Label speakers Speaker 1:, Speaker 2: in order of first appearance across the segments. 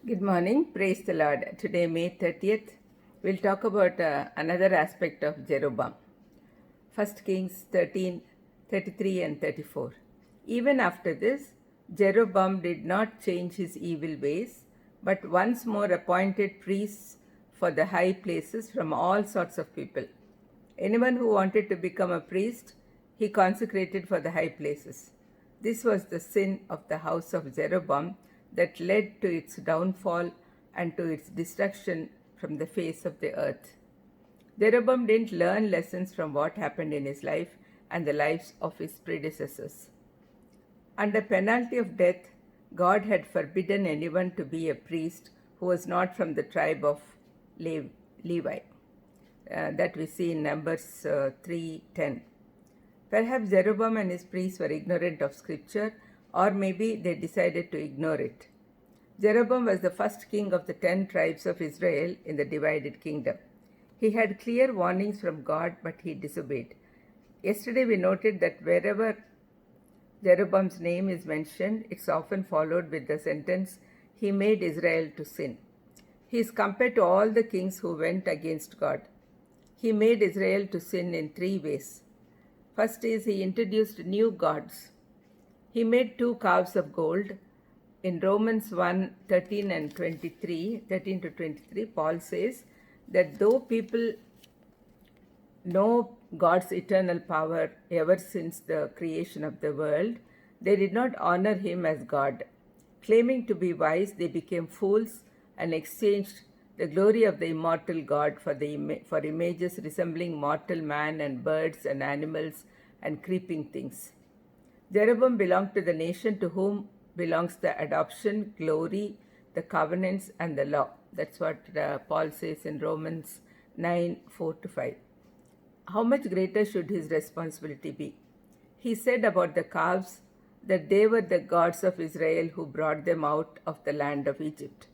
Speaker 1: Good morning. Praise the Lord. Today, May 30th, we'll talk about another aspect of Jeroboam. 1 Kings 13, 33 and 34. Even after this, Jeroboam did not change his evil ways, but once more appointed priests for the high places from all sorts of people. Anyone who wanted to become a priest, he consecrated for the high places. This was the sin of the house of Jeroboam that led to its downfall and to its destruction from the face of the earth. Jeroboam didn't learn lessons from what happened in his life and the lives of his predecessors. Under penalty of death, God had forbidden anyone to be a priest who was not from the tribe of Levi. That we see in Numbers 3:10. Perhaps Jeroboam and his priests were ignorant of scripture, or maybe they decided to ignore it. Jeroboam was the first king of the 10 tribes of Israel in the divided kingdom. He had clear warnings from God, but he disobeyed. Yesterday we noted that wherever Jeroboam's name is mentioned, it's often followed with the sentence, "He made Israel to sin." He is compared to all the kings who went against God. He made Israel to sin in 3 ways. First is he introduced new gods. He made 2 calves of gold. In Romans 1:13 and 13 to 23, Paul says that though people know God's eternal power ever since the creation of the world, they did not honor him as God. Claiming to be wise, they became fools and exchanged the glory of the immortal God for images resembling mortal man and birds and animals and creeping things. Jeroboam belonged to the nation to whom belongs the adoption, glory, the covenants, and the law. That's what Paul says in Romans 9:4-5. How much greater should his responsibility be? He said about the calves that they were the gods of Israel who brought them out of the land of Egypt.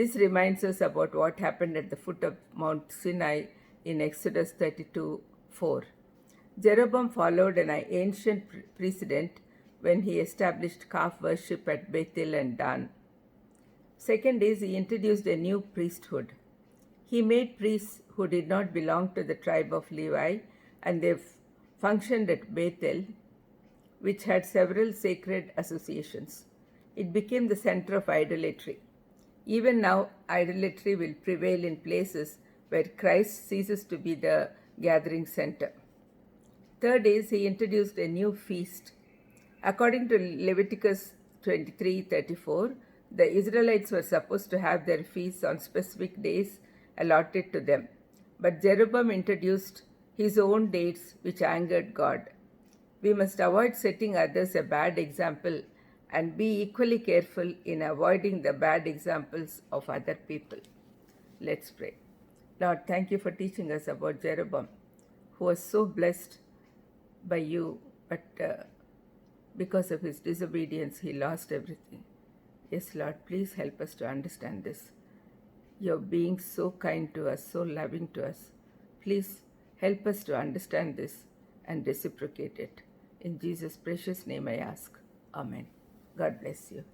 Speaker 1: This reminds us about what happened at the foot of Mount Sinai in Exodus 32:4. Jeroboam followed an ancient precedent when he established calf worship at Bethel and Dan. Second is he introduced a new priesthood. He made priests who did not belong to the tribe of Levi, and they functioned at Bethel, which had several sacred associations. It became the center of idolatry. Even now, idolatry will prevail in places where Christ ceases to be the gathering center. Third is he introduced a new feast. According to Leviticus 23:34, the Israelites were supposed to have their feasts on specific days allotted to them. But Jeroboam introduced his own dates, which angered God. We must avoid setting others a bad example and be equally careful in avoiding the bad examples of other people. Let's pray. Lord, thank you for teaching us about Jeroboam, who was so blessed by you, but because of his disobedience, he lost everything. Yes, Lord, please help us to understand this. You're being so kind to us, so loving to us. Please help us to understand this and reciprocate it. In Jesus' precious name I ask. Amen. God bless you.